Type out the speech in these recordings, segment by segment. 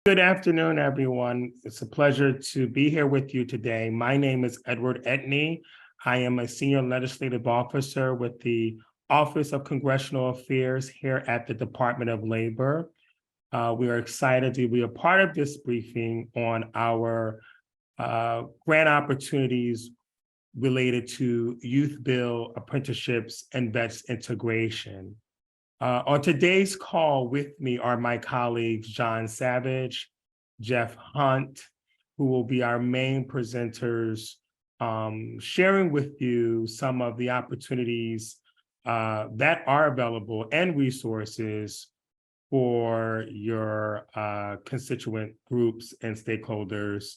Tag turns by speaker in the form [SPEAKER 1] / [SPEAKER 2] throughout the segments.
[SPEAKER 1] Good afternoon, everyone. It's a pleasure to be here with you today. My name is Edward Etney. I am a senior legislative officer with the Office of Congressional Affairs here at the Department of Labor. We are excited to be a part of this briefing on our grant opportunities related to youth bill apprenticeships and vets integration. On today's call with me are my colleagues, John Savage, Jeff Hunt, who will be our main presenters, sharing with you some of the opportunities that are available and resources for your constituent groups and stakeholders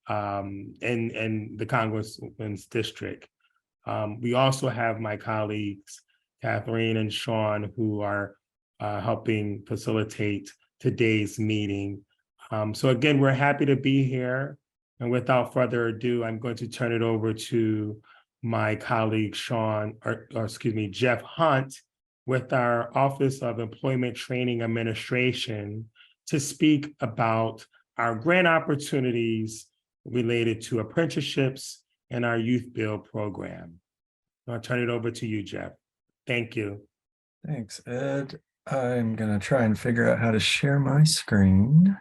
[SPEAKER 1] in the Congressman's district. We also have my colleagues, Catherine and Sean, who are helping facilitate today's meeting. So again, we're happy to be here. And without further ado, I'm going to turn it over to my colleague, Jeff Hunt, with our Office of Employment Training Administration to speak about our grant opportunities related to apprenticeships and our youth bill program. I'll turn it over to you, Jeff. Thank you.
[SPEAKER 2] Thanks, Ed. I'm going to try and figure out how to share my screen.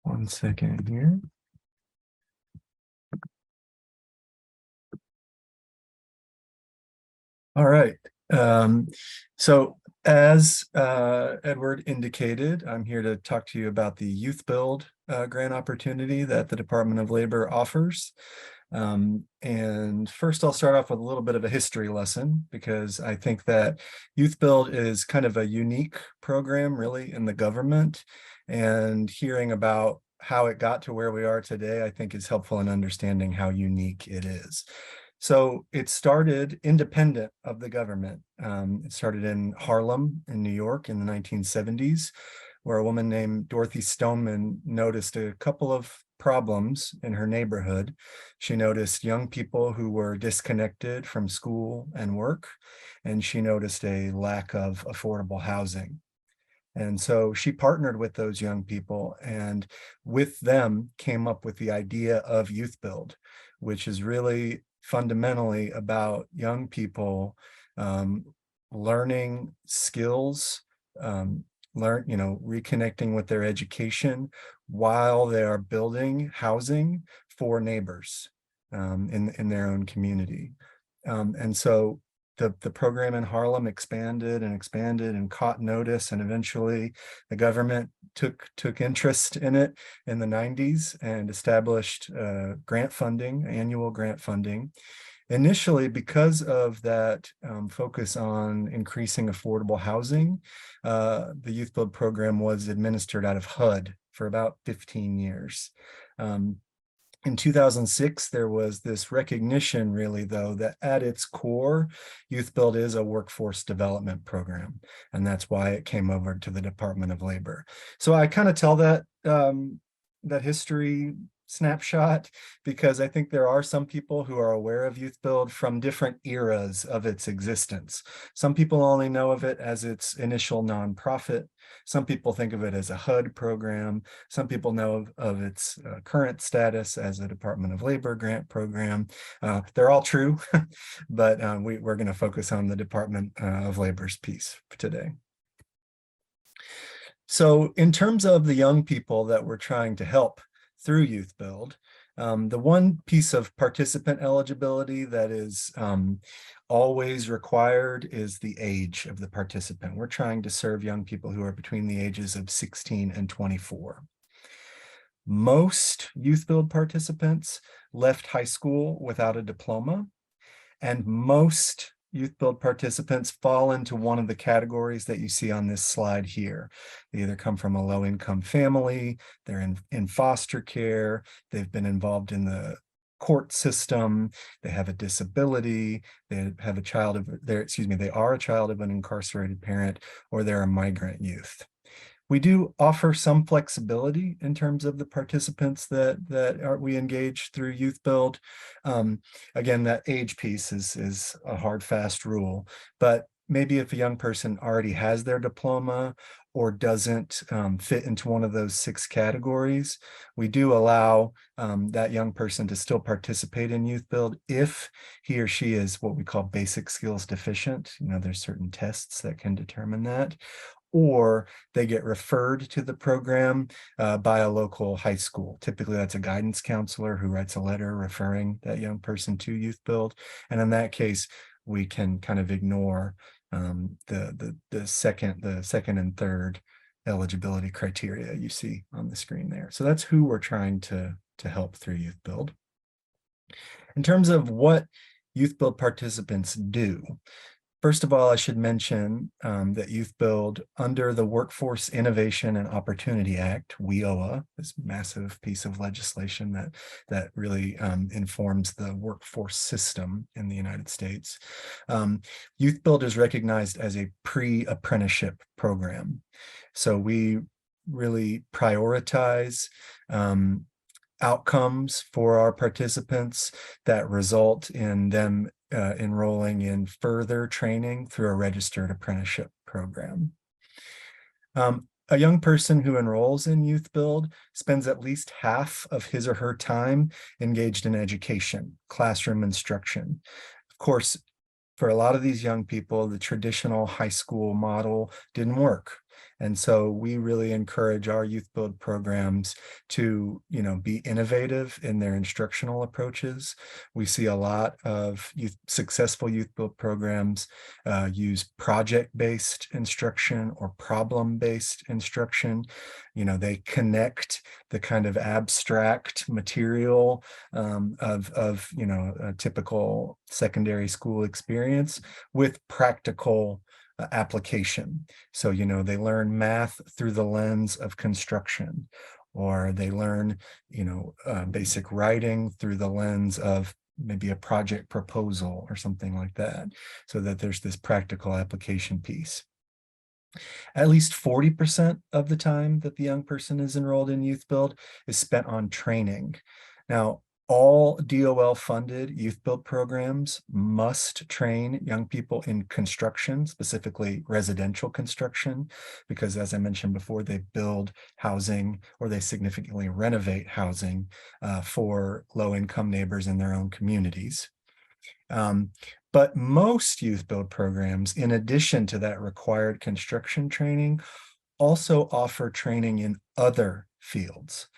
[SPEAKER 2] 1 second here. All right. So as Edward indicated, I'm here to talk to you about the Youth Build grant opportunity that the Department of Labor offers. And first I'll start off with a little bit of a history lesson, because I think that Youth Build is kind of a unique program really in the government, and hearing about how it got to where we are today, I think is helpful in understanding how unique it is. So it started independent of the government. It started in Harlem in New York in the 1970s, where a woman named Dorothy Stoneman noticed a couple of problems in her neighborhood. She noticed young people who were disconnected from school and work, and she noticed a lack of affordable housing. And so she partnered with those young people, and with them came up with the idea of Youth Build, which is really fundamentally about young people learning skills, reconnecting with their education while they are building housing for neighbors in their own community. And so the program in Harlem expanded and caught notice, and eventually the government took interest in it in the 90s and established grant funding, annual grant funding. Initially, because of that focus on increasing affordable housing, the Youth Build program was administered out of HUD for about 15 years. In 2006, there was this recognition, really, though, that at its core, Youth Build is a workforce development program, and that's why it came over to the Department of Labor. So I kind of tell that that history snapshot because I think there are some people who are aware of Youth Build from different eras of its existence. Some people only know of it as its initial nonprofit. Some people think of it as a HUD program. Some people know of its current status as a Department of Labor grant program. They're all true, but we're going to focus on the Department of Labor's piece today. So in terms of the young people that we're trying to help through Youth Build, the one piece of participant eligibility that is always required is the age of the participant. We're trying to serve young people who are between the ages of 16 and 24. Most Youth Build participants left high school without a diploma, and most Youth Build participants fall into one of the categories that you see on this slide here. They either come from a low-income family, they're in foster care, they've been involved in the court system, they have a disability, they have a child of, they are a child of an incarcerated parent, or they're a migrant youth. We do offer some flexibility in terms of the participants that we engage through Youth Build. Again, that age piece is a hard, fast rule, but maybe if a young person already has their diploma or doesn't fit into one of those 6 categories, we do allow that young person to still participate in Youth Build if he or she is what we call basic skills deficient. There's certain tests that can determine that, or they get referred to the program by a local high school. Typically, that's a guidance counselor who writes a letter referring that young person to Youth Build. And in that case, we can kind of ignore the second and third eligibility criteria you see on the screen there. So that's who we're trying to help through Youth Build. In terms of what Youth Build participants do, first of all, I should mention that Youth Build, under the Workforce Innovation and Opportunity Act, WIOA, this massive piece of legislation that really informs the workforce system in the United States. Youth Build is recognized as a pre-apprenticeship program. So we really prioritize outcomes for our participants that result in them enrolling in further training through a registered apprenticeship program. A young person who enrolls in Youth Build spends at least half of his or her time engaged in education, classroom instruction. Of course, for a lot of these young people, the traditional high school model didn't work. And so we really encourage our Youth Build programs to, be innovative in their instructional approaches. We see a lot of successful Youth Build programs use project-based instruction or problem-based instruction. They connect the kind of abstract material of a typical secondary school experience with practical application. So, they learn math through the lens of construction, or they learn, basic writing through the lens of maybe a project proposal or something like that, so that there's this practical application piece. At least 40% of the time that the young person is enrolled in Youth Build is spent on training. Now, all DOL funded Youth Build programs must train young people in construction, specifically residential construction, because as I mentioned before, they build housing or they significantly renovate housing for low-income neighbors in their own communities. But most Youth Build programs, in addition to that required construction training, also offer training in other fields.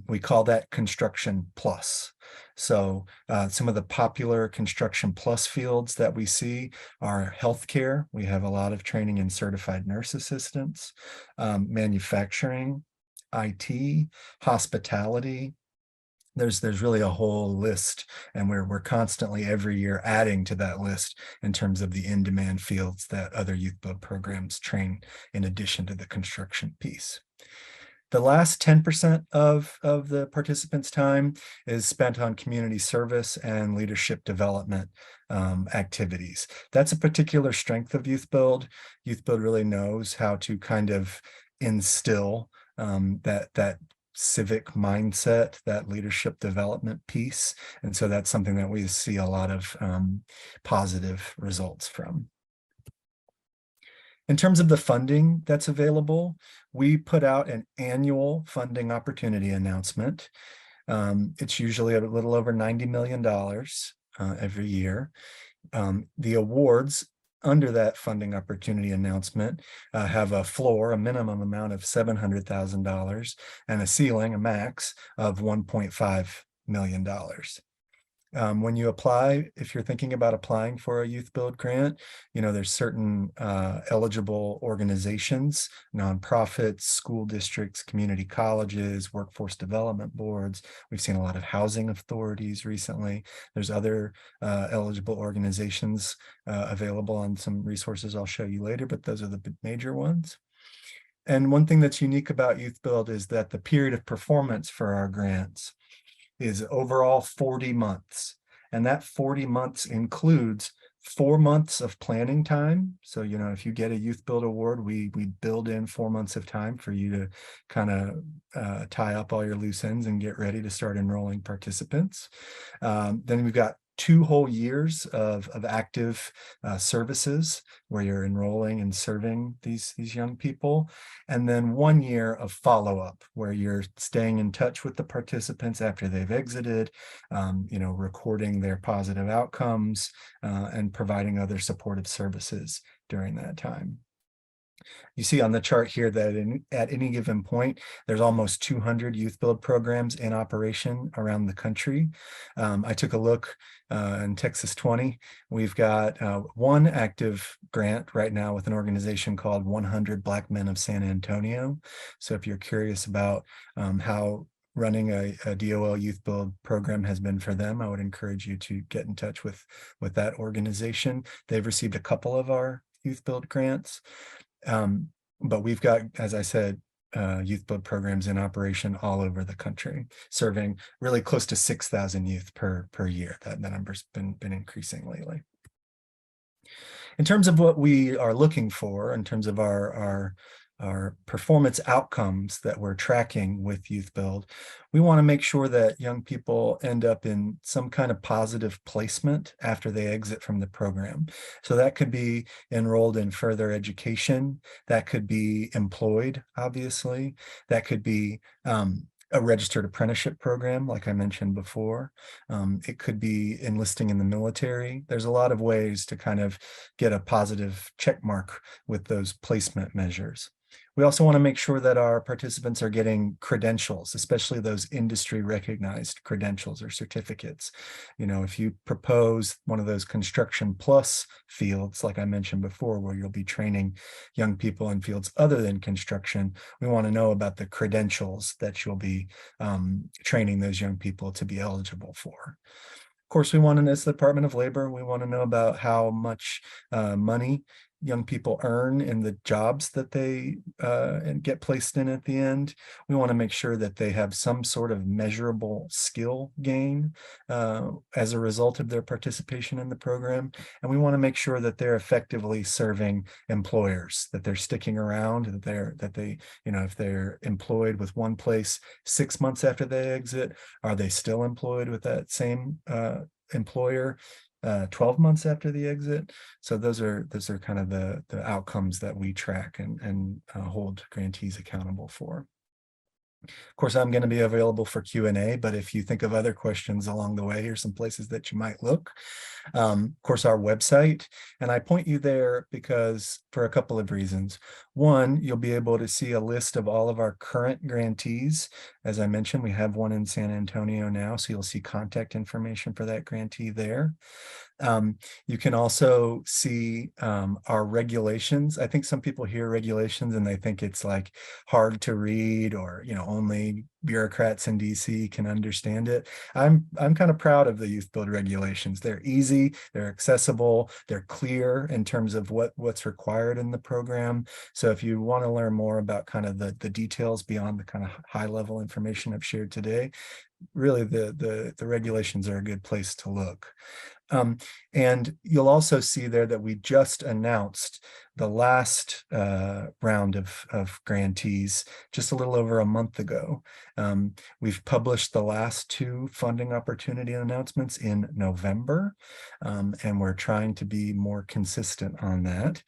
[SPEAKER 2] We call that Construction Plus. So some of the popular Construction Plus fields that we see are healthcare. We have a lot of training in certified nurse assistants, manufacturing, IT, hospitality. There's really a whole list, and we're constantly every year adding to that list in terms of the in-demand fields that other Youth Build programs train in addition to the construction piece. The last 10% of the participants' time is spent on community service and leadership development activities. That's a particular strength of Youth Build. Youth Build really knows how to kind of instill that civic mindset, that leadership development piece. And so that's something that we see a lot of positive results from. In terms of the funding that's available, we put out an annual funding opportunity announcement. It's usually a little over $90 million every year. The awards under that funding opportunity announcement have a floor, a minimum amount of $700,000, and a ceiling, a max of $1.5 million. When you apply, if you're thinking about applying for a Youth Build grant, there's certain eligible organizations, nonprofits, school districts, community colleges, workforce development boards. We've seen a lot of housing authorities recently. There's other eligible organizations available on some resources I'll show you later, but those are the major ones. And one thing that's unique about Youth Build is that the period of performance for our grants is overall 40 months. And that 40 months includes 4 months of planning time. So, if you get a Youth Build award, we build in 4 months of time for you to kind of tie up all your loose ends and get ready to start enrolling participants. Then we've got 2 whole years of active services where you're enrolling and serving these young people, and then 1 year of follow-up where you're staying in touch with the participants after they've exited, recording their positive outcomes and providing other supportive services during that time. You see on the chart here that at any given point, there's almost 200 youth build programs in operation around the country. I took a look in Texas 20. We've got one active grant right now with an organization called 100 Black Men of San Antonio. So if you're curious about how running a DOL youth build program has been for them, I would encourage you to get in touch with that organization. They've received a couple of our youth build grants. But we've got, as I said, youth build programs in operation all over the country, serving really close to 6,000 youth per year. That number's been increasing lately. In terms of what we are looking for, in terms of our performance outcomes that we're tracking with Youth Build, we want to make sure that young people end up in some kind of positive placement after they exit from the program. So that could be enrolled in further education, that could be employed, obviously, that could be a registered apprenticeship program, like I mentioned before. It could be enlisting in the military. There's a lot of ways to kind of get a positive check mark with those placement measures. We also want to make sure that our participants are getting credentials, especially those industry recognized credentials or certificates. If you propose one of those construction plus fields, like I mentioned before, where you'll be training young people in fields other than construction, we want to know about the credentials that you'll be training those young people to be eligible for. Of course, we want to, as the Department of Labor, we want to know about how much money young people earn in the jobs that they and get placed in at the end. We want to make sure that they have some sort of measurable skill gain as a result of their participation in the program. And we want to make sure that they're effectively serving employers, that they're sticking around, that they, if they're employed with one place 6 months after they exit, are they still employed with that same employer 12 months after the exit? So those are kind of the outcomes that we track and hold grantees accountable for. Of course, I'm going to be available for Q&A, but if you think of other questions along the way, here's some places that you might look. Of course, our website, and I point you there because for a couple of reasons. One, you'll be able to see a list of all of our current grantees. As I mentioned, we have one in San Antonio now, so you'll see contact information for that grantee there. You can also see our regulations. I think some people hear regulations and they think it's like hard to read, or only bureaucrats in DC can understand it. I'm kind of proud of the Youth Build regulations. They're easy, they're accessible, they're clear in terms of what's required in the program. So if you want to learn more about kind of the details beyond the kind of high level information I've shared today, really the regulations are a good place to look. And you'll also see there that we just announced the last round of grantees just a little over a month ago. We've published the last 2 funding opportunity announcements in November, and we're trying to be more consistent on that.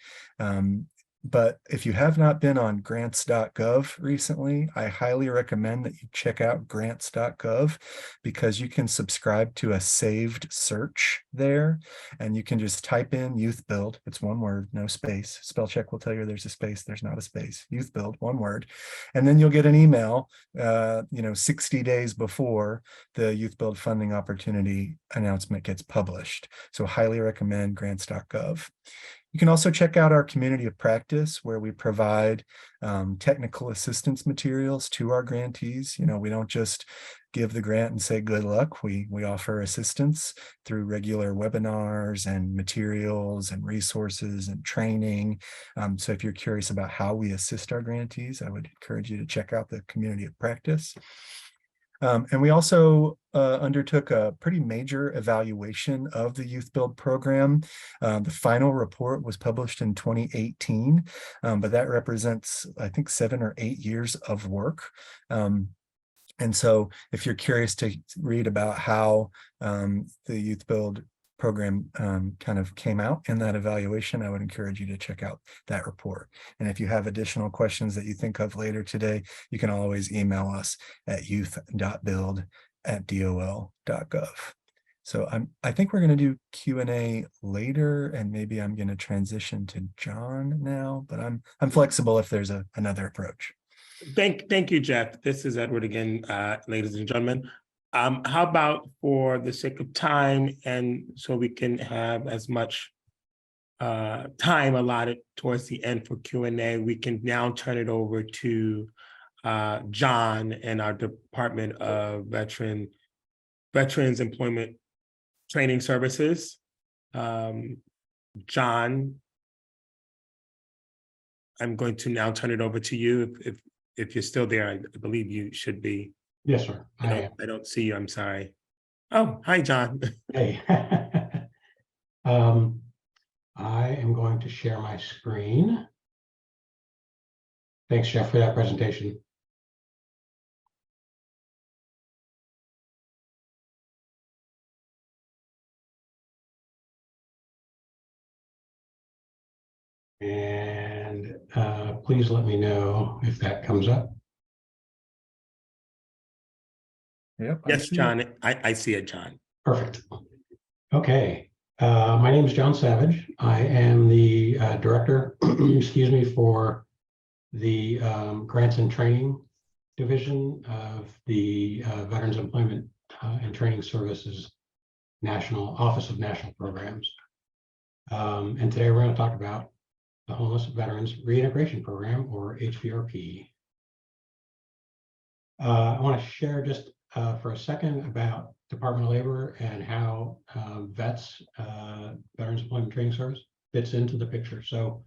[SPEAKER 2] But if you have not been on grants.gov recently, I highly recommend that you check out grants.gov, because you can subscribe to a saved search there, and you can just type in Youth Build. It's one word, no space. Spell check will tell you there's a space. There's not a space. Youth Build, one word. And then you'll get an email 60 days before the Youth Build funding opportunity announcement gets published. So highly recommend grants.gov. You can also check out our community of practice, where we provide technical assistance materials to our grantees. We don't just give the grant and say good luck. We offer assistance through regular webinars and materials and resources and training. So if you're curious about how we assist our grantees, I would encourage you to check out the community of practice. And we also undertook a pretty major evaluation of the Youth Build program. The final report was published in 2018, but that represents, I think, 7 or 8 years of work. And so if you're curious to read about how the Youth Build program kind of came out in that evaluation, I would encourage you to check out that report. And if you have additional questions that you think of later today, you can always email us at youth.build@dol.gov. So I think we're going to do Q&A later, and maybe I'm going to transition to John now, but I'm flexible if there's another approach.
[SPEAKER 1] Thank you, Jeff. This is Edward again, ladies and gentlemen. How about, for the sake of time, and so we can have as much time allotted towards the end for Q&A, we can now turn it over to John and our Department of Veterans Employment Training Services. John, I'm going to now turn it over to you. If you're still there, I believe you should be.
[SPEAKER 3] Yes, sir.
[SPEAKER 1] I don't see you. I'm sorry. Oh, hi, John.
[SPEAKER 3] Hey. I am going to share my screen. Thanks, Jeff, for that presentation. And please let me know if that comes up.
[SPEAKER 2] Yep.
[SPEAKER 1] Yes, John. I see it, John.
[SPEAKER 3] Perfect. Okay. My name is John Savage. I am the director, excuse me, for the Grants and Training Division of the Veterans Employment and Training Services National Office of National Programs. And today we're going to talk about the Homeless Veterans Reintegration Program, or HVRP. I want to share just for a second about Department of Labor and how Veterans Employment Training Service fits into the picture. So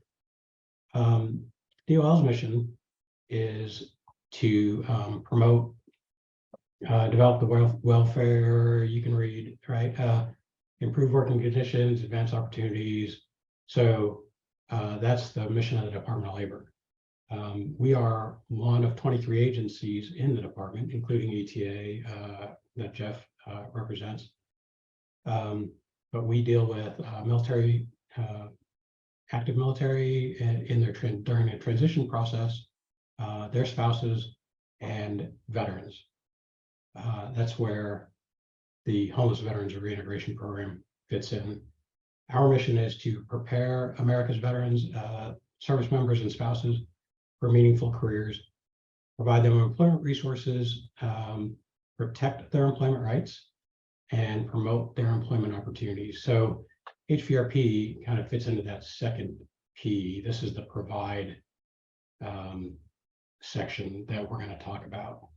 [SPEAKER 3] DOL's mission is to promote, develop the welfare, you can read, right? Improve working conditions, advance opportunities. So that's the mission of the Department of Labor. We are one of 23 agencies in the department, including ETA that Jeff represents. But we deal with military, active military in their during the transition process, their spouses, and veterans. That's where the Homeless Veterans Reintegration Program fits in. Our mission is to prepare America's veterans, service members, and spouses for meaningful careers, provide them employment resources, protect their employment rights, and promote their employment opportunities. So HVRP kind of fits into that second P. This is the provide section that we're going to talk about.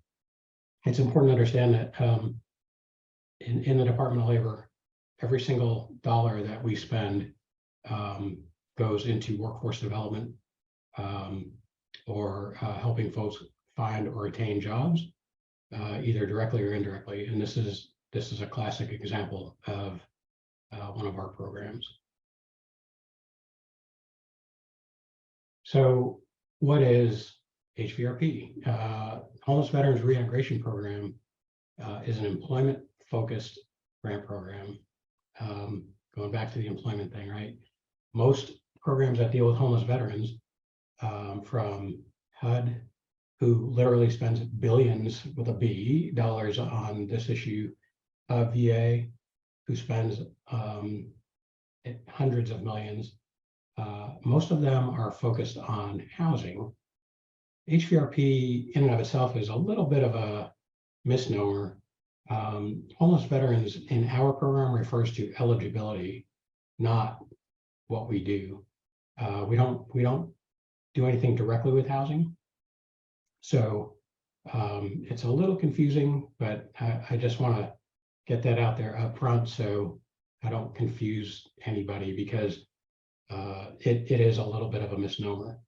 [SPEAKER 3] It's important to understand that in the Department of Labor, every single dollar that we spend goes into workforce development or helping folks find or retain jobs, either directly or indirectly. And this is a classic example of one of our programs. So what is HVRP? Homeless Veterans Reintegration Program is an employment-focused grant program. Going back to the employment thing, right? Most programs that deal with homeless veterans, from HUD, who literally spends billions with a B dollars on this issue, VA, who spends hundreds of millions. Most of them are focused on housing. HVRP in and of itself is a little bit of a misnomer. Homeless veterans in our program refers to eligibility, not what we do. We don't do anything directly with housing. So it's a little confusing, but I just want to get that out there up front so I don't confuse anybody, because it is a little bit of a misnomer.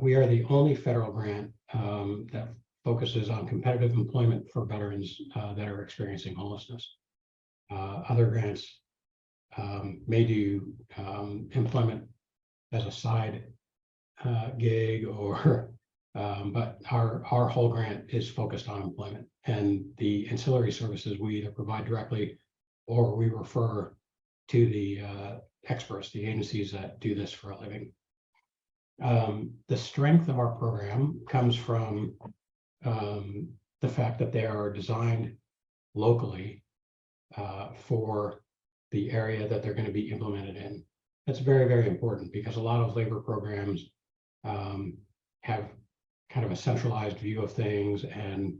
[SPEAKER 3] We are the only federal grant that focuses on competitive employment for veterans that are experiencing homelessness. Other grants may do employment as a side gig or But our whole grant is focused on employment, and the ancillary services we either provide directly or we refer to the experts, the agencies that do this for a living. The strength of our program comes from the fact that they are designed locally for the area that they're going to be implemented in. That's very, very important because a lot of labor programs have kind of a centralized view of things, and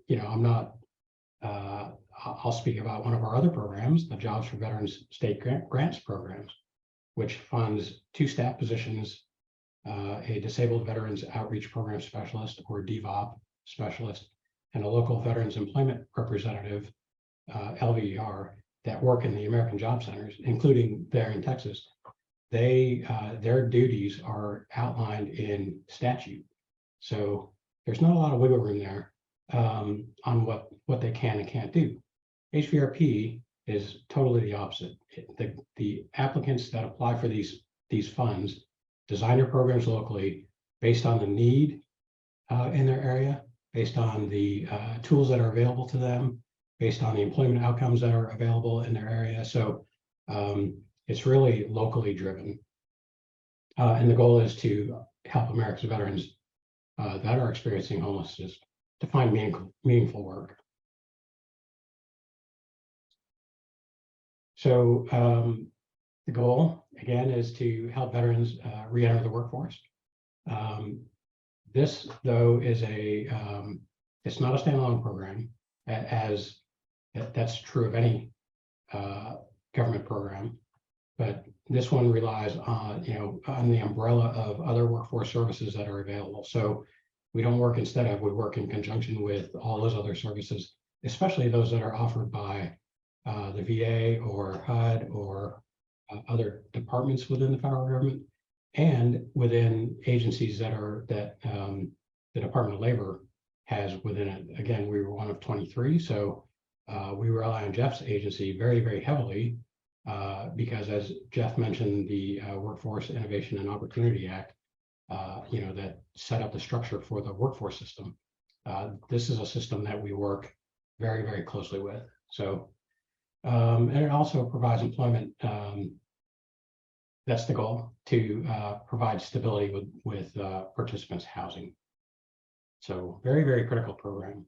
[SPEAKER 3] you know, I'm not. I'll speak about one of our other programs, the Jobs for Veterans State Grants programs, which funds 2 staff positions, a Disabled Veterans Outreach Program Specialist or DVOP specialist, and a local Veterans Employment Representative, LVER, that work in the American Job Centers, including there in Texas. Their duties are outlined in statute. So there's not a lot of wiggle room there on what they can and can't do. HVRP is totally the opposite. The applicants that apply for these funds design their programs locally based on the need in their area, based on the tools that are available to them, based on the employment outcomes that are available in their area. So it's really locally driven. And the goal is to help America's veterans that are experiencing homelessness to find meaningful work. So the goal, again, is to help veterans re-enter the workforce. This, though, is it's not a standalone program, as that's true of any government program, but this one relies on, on the umbrella of other workforce services that are available. So we don't work instead of, we work in conjunction with all those other services, especially those that are offered by the VA or HUD or other departments within the federal government, and within agencies that the Department of Labor has within it. Again, we were one of 23, so we rely on Jeff's agency very, very heavily because, as Jeff mentioned, the Workforce Innovation and Opportunity Act, that set up the structure for the workforce system. This is a system that we work very, very closely with. So, and it also provides employment. That's the goal, to provide stability with participants' housing. So very, very critical program.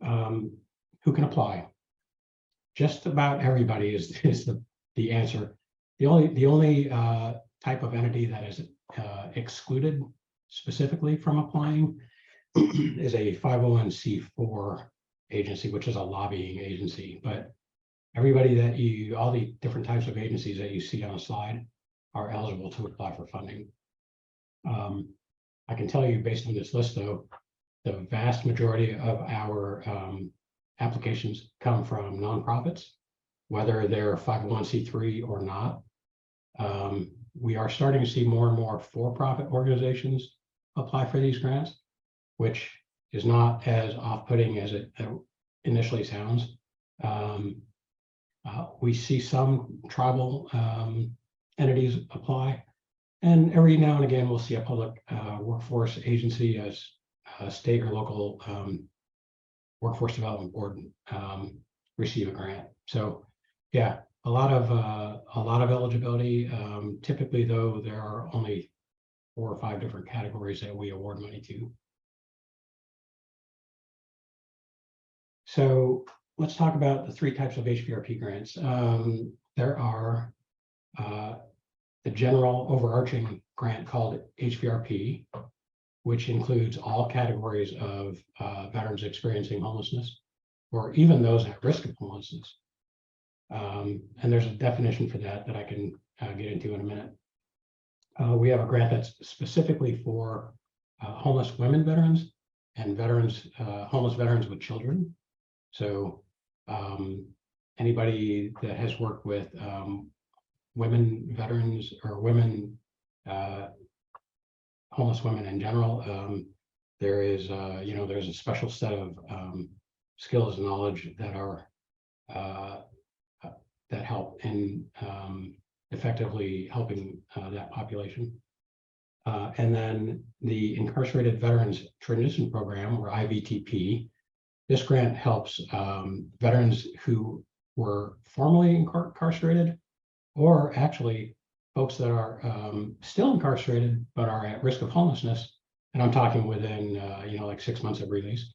[SPEAKER 3] Who can apply? Just about everybody is the answer. The only type of entity that is excluded specifically from applying is a 501c4 agency, which is a lobbying agency. But everybody all the different types of agencies that you see on a slide are eligible to apply for funding. I can tell you, based on this list, though, the vast majority of our applications come from nonprofits, whether they're 501c3 or not. We are starting to see more and more for-profit organizations apply for these grants, which is not as off-putting as it initially sounds. We see some tribal entities apply, and every now and again we'll see a public workforce agency, as a state or local workforce development board receive a grant. So yeah, a lot of eligibility. Typically, though, there are only 4 or 5 different categories that we award money to. So let's talk about the 3 types of HVRP grants. There are the general overarching grant called HVRP, which includes all categories of veterans experiencing homelessness, or even those at risk of homelessness. And there's a definition for that I can get into in a minute. We have a grant that's specifically for homeless women veterans and homeless veterans with children. So anybody that has worked with women veterans or women, homeless women in general, there is, there's a special set of skills and knowledge that are that help in effectively helping that population. And then the Incarcerated Veterans Transition Program, or IVTP. This grant helps veterans who were formerly incarcerated, or actually folks that are still incarcerated but are at risk of homelessness. And I'm talking within like 6 months of release.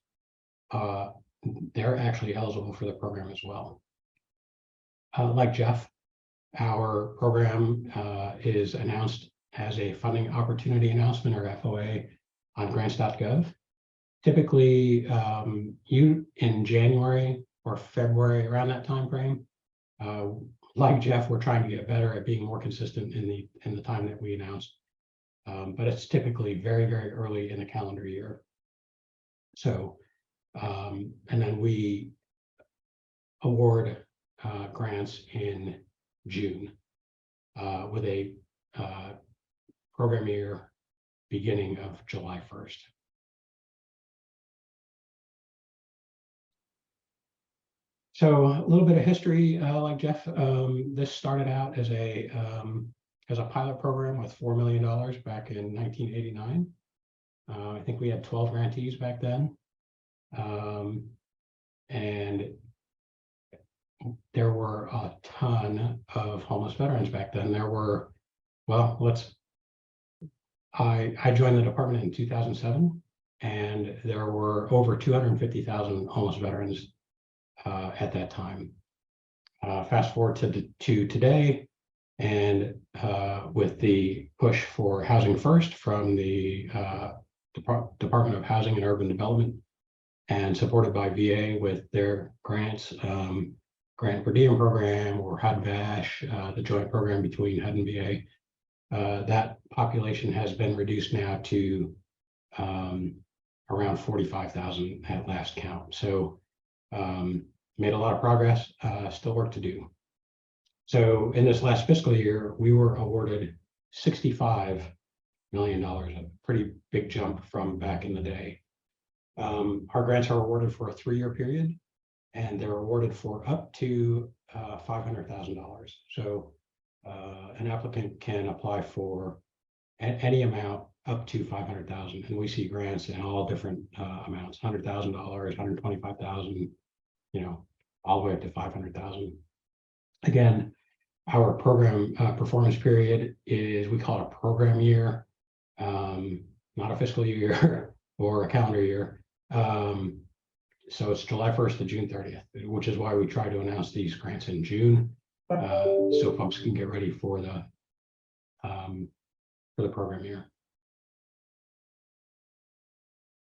[SPEAKER 3] They're actually eligible for the program as well. Like Jeff, our program is announced as a funding opportunity announcement, or FOA, on grants.gov. Typically, in January or February, around that time frame. Like Jeff, we're trying to get better at being more consistent in the time that we announce. But it's typically very, very early in the calendar year. So, and then we award grants in June with a program year beginning of July 1st. So a little bit of history, like Jeff, this started out as a pilot program with $4 million back in 1989. I think we had 12 grantees back then. And there were a ton of homeless veterans back then. There were, well, I joined the department in 2007, and there were over 250,000 homeless veterans at that time. Fast forward to today, and with the push for Housing First from the Department of Housing and Urban Development, and supported by VA with their grants, Grant Per Diem program, or HUD-VASH, the joint program between HUD and VA. That population has been reduced now to around 45,000 at last count. So made a lot of progress, still work to do. So in this last fiscal year, we were awarded $65 million, a pretty big jump from back in the day. Our grants are awarded for a 3-year period, and they're awarded for up to $500,000. So an applicant can apply for any amount up to $500,000, and we see grants in all different amounts: $100,000, $125,000, all the way up to $500,000. Again, our program performance period is, we call it a program year, not a fiscal year or a calendar year. So it's July 1st to June 30th, which is why we try to announce these grants in June, so folks can get ready for the program year.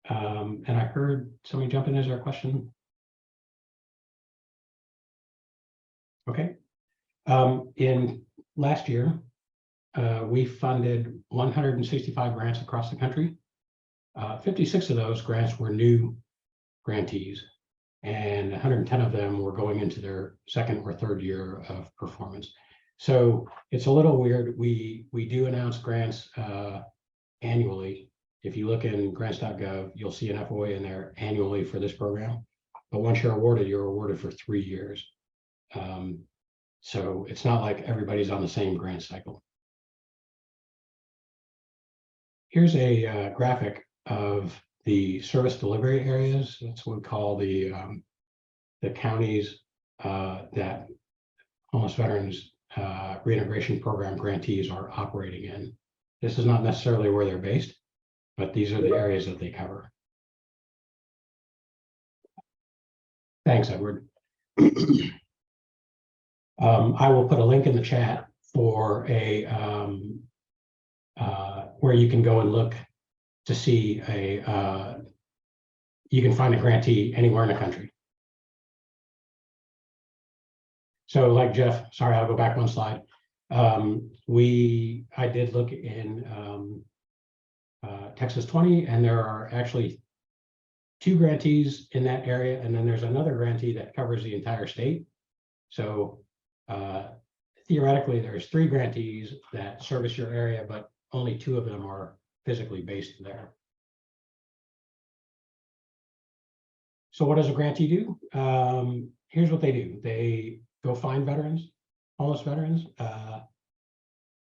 [SPEAKER 3] And I heard somebody jump in. Is there a question? Okay. In last year, we funded 165 grants across the country. 56 of those grants were new grantees, and 110 of them were going into their second or third year of performance. So it's a little weird. We do announce grants annually. If you look in grants.gov, you'll see an FOA in there annually for this program. But once you're awarded for 3 years. So it's not like everybody's on the same grant cycle. Here's a graphic of the service delivery areas. That's what we call the counties that homeless veterans reintegration program grantees are operating in. This is not necessarily where they're based, but these are the areas that they cover. Thanks, Edward. I will put a link in the chat for a where you can go and look to see you can find a grantee anywhere in the country. So like Jeff, sorry, I'll go back one slide. I did look in Texas 20, and there are actually 2 grantees in that area, and then there's another grantee that covers the entire state. So theoretically, there's 3 grantees that service your area, but only 2 of them are physically based there. So what does a grantee do? Here's what they do. They go find veterans, homeless veterans,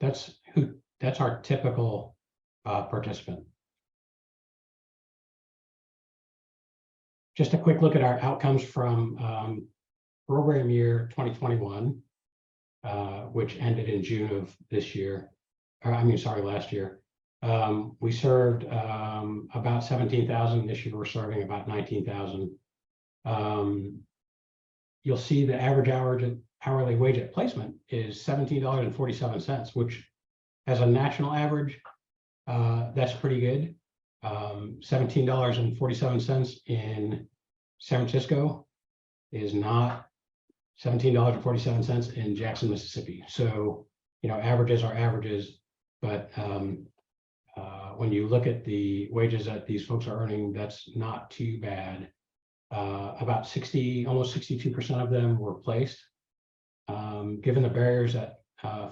[SPEAKER 3] that's our typical participant. Just a quick look at our outcomes from program year 2021, which ended in June of this year. Last year. We served about 17,000. This year we're serving about 19,000. You'll see the average hourly wage at placement is $17.47, which as a national average, that's pretty good. $17.47 in San Francisco is not $17.47 in Jackson, Mississippi. So, averages are averages, but when you look at the wages that these folks are earning, that's not too bad. About 60, almost 62% of them were placed. Given the barriers that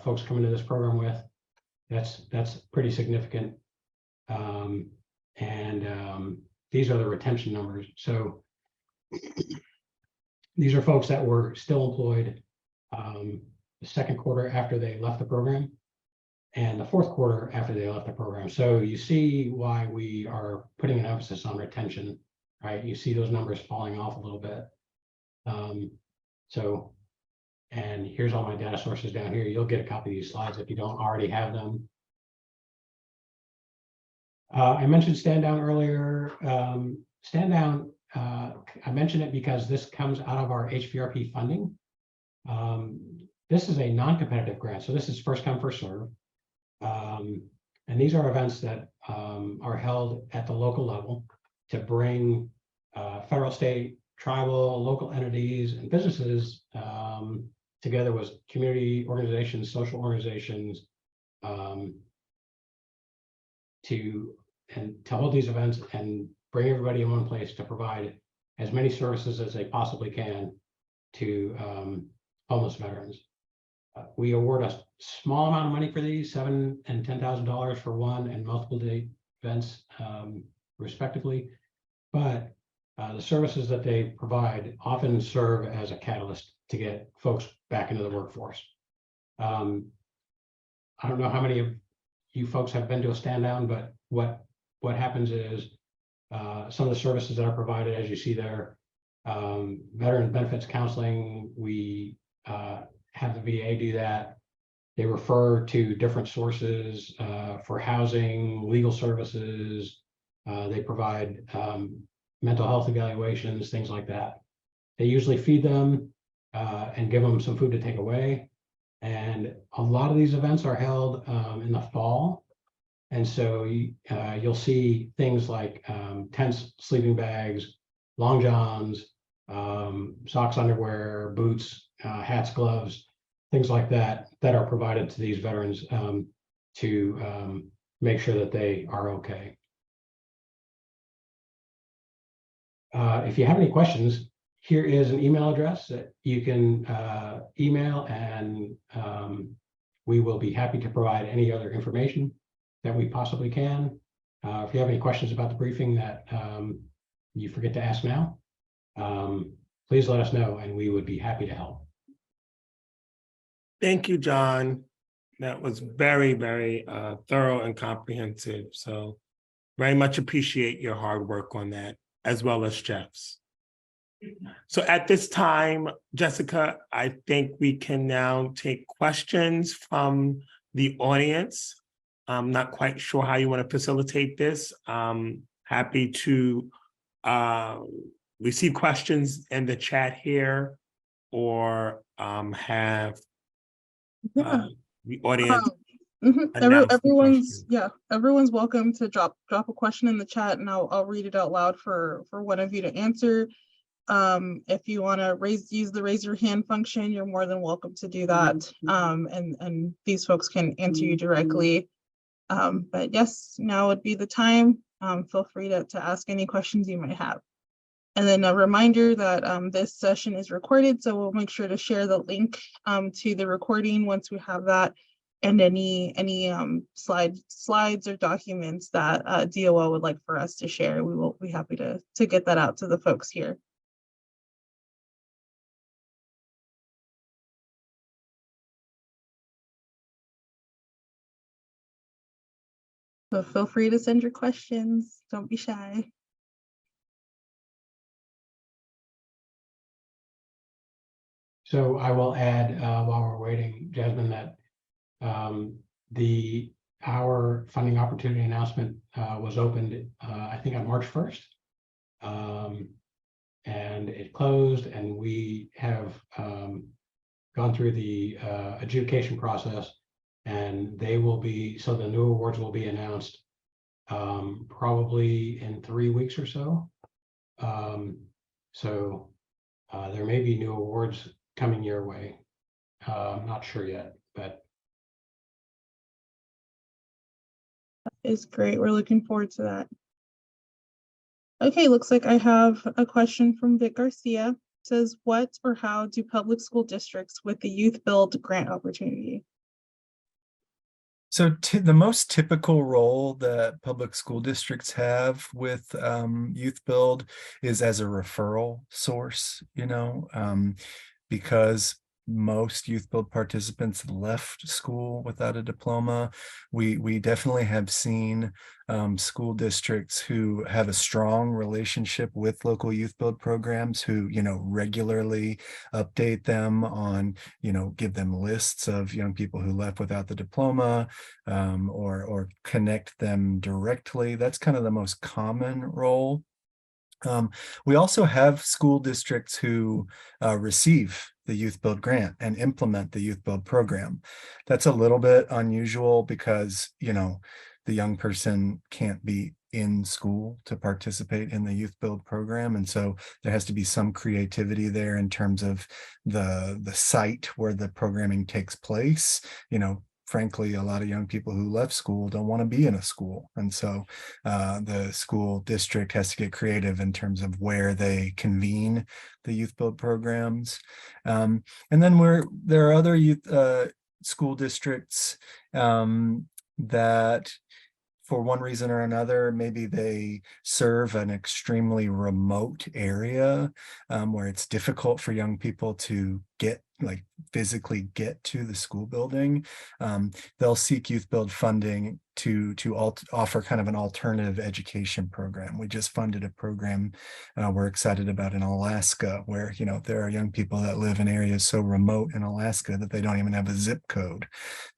[SPEAKER 3] folks come into this program with, that's pretty significant. These are the retention numbers. So these are folks that were still employed the second quarter after they left the program and the fourth quarter after they left the program. So you see why we are putting an emphasis on retention, right? You see those numbers falling off a little bit. And here's all my data sources down here. You'll get a copy of these slides if you don't already have them. I mentioned stand down earlier. Stand down, I mentioned it because this comes out of our HVRP funding. This is a non-competitive grant, so this is first come, first serve. And these are events that are held at the local level to bring federal, state, tribal, local entities and businesses together with community organizations, social organizations, to hold these events and bring everybody in one place to provide as many services as they possibly can to homeless veterans. We award a small amount of money for these, $7,000 and $10,000 for one and multiple day events, respectively. But the services that they provide often serve as a catalyst to get folks back into the workforce. I don't know how many of you folks have been to a stand down, but what happens is some of the services that are provided, as you see there, veteran benefits counseling, we have the VA do that. They refer to different sources for housing, legal services. They provide mental health evaluations, things like that. They usually feed them and give them some food to take away. And a lot of these events are held in the fall. And so you'll see things like tents, sleeping bags, long johns, socks, underwear, boots, hats, gloves, things like that, that are provided to these veterans to make sure that they are okay. If you have any questions, here is an email address that you can email, and we will be happy to provide any other information that we possibly can. If you have any questions about the briefing that you forget to ask now, please let us know and we would be happy to help.
[SPEAKER 1] Thank you, John. That was very, very thorough and comprehensive. So very much appreciate your hard work on that, as well as Jeff's. So at this time, Jessica, I think we can now take questions from the audience. I'm not quite sure how you want to facilitate this. Happy to receive questions in the chat here, or have the audience.
[SPEAKER 4] Everyone's welcome to drop a question in the chat, and I'll read it out loud for one of you to answer. If you want to use the raise your hand function, you're more than welcome to do that. And these folks can answer you directly. But yes, now would be the time. Feel free to ask any questions you might have. And then a reminder that this session is recorded, so we'll make sure to share the link to the recording once we have that, and any slides or documents that DOL would like for us to share. We will be happy to get that out to the folks here. So feel free to send your questions. Don't be shy.
[SPEAKER 3] So I will add, while we're waiting, Jasmine, that our funding opportunity announcement was opened, I think on March 1st. And it closed, and we have gone through the adjudication process, and they will be, so the new awards will be announced probably in 3 weeks or so. So there may be new awards coming your way. I'm not sure yet, but
[SPEAKER 4] Is great. We're looking forward to that. Okay, looks like I have a question from Vic Garcia. It says, what or how do public school districts with the Youth Build grant opportunity?
[SPEAKER 2] So the most typical role that public school districts have with Youth Build is as a referral source, because most Youth Build participants left school without a diploma. We definitely have seen school districts who have a strong relationship with local Youth Build programs who, regularly update them on, give them lists of young people who left without the diploma, or connect them directly. That's kind of the most common role. We also have school districts who receive the Youth Build grant and implement the Youth Build program. That's a little bit unusual because, the young person can't be in school to participate in the Youth Build program. And so there has to be some creativity there in terms of the site where the programming takes place. Frankly, a lot of young people who left school don't want to be in a school. And so the school district has to get creative in terms of where they convene the Youth Build programs. And then there are other youth school districts that, for one reason or another, maybe they serve an extremely remote area where it's difficult for young people to physically get to the school building. They'll seek Youth Build funding to offer kind of an alternative education program. We just funded a program we're excited about in Alaska, where there are young people that live in areas so remote in Alaska that they don't even have a zip code.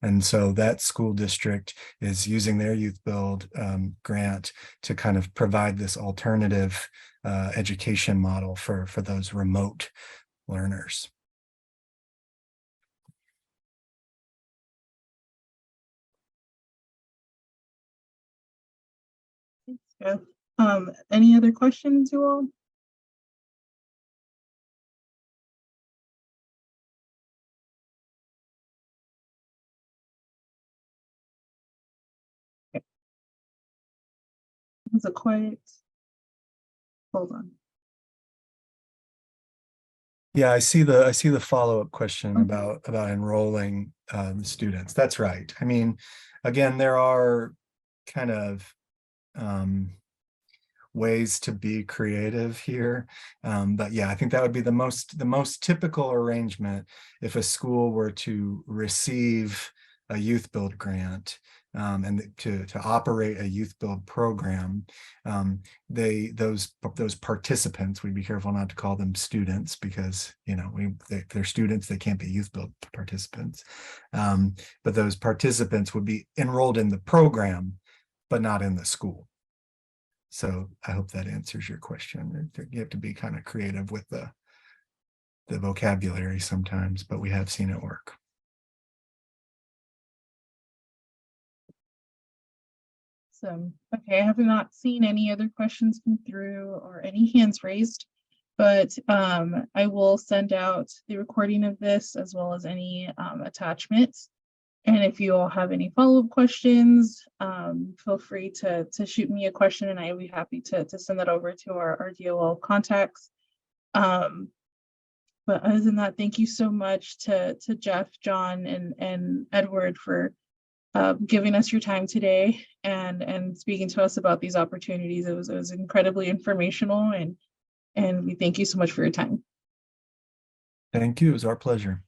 [SPEAKER 2] And so that school district is using their Youth Build grant to kind of provide this alternative education model for those remote learners.
[SPEAKER 4] Yeah. Any other questions, you all? Okay. Is it quiet? Hold on.
[SPEAKER 2] Yeah, I see the follow-up question about enrolling students. That's right. I mean, again, there are kind of ways to be creative here. But yeah, I think that would be the most typical arrangement if a school were to receive a Youth Build grant and to operate a Youth Build program. Those participants, we'd be careful not to call them students because they're students, they can't be Youth Build participants. But those participants would be enrolled in the program, but not in the school. So I hope that answers your question. You have to be kind of creative with the vocabulary sometimes, but we have seen it work.
[SPEAKER 4] So, okay, I have not seen any other questions come through or any hands raised, but I will send out the recording of this as well as any attachments. And if you all have any follow-up questions, feel free to shoot me a question and I'll be happy to send that over to our DOL contacts. But other than that, thank you so much to Jeff, John, and Edward for giving us your time today and speaking to us about these opportunities. It was incredibly informational, and we thank you so much for your time.
[SPEAKER 2] Thank you. It was our pleasure.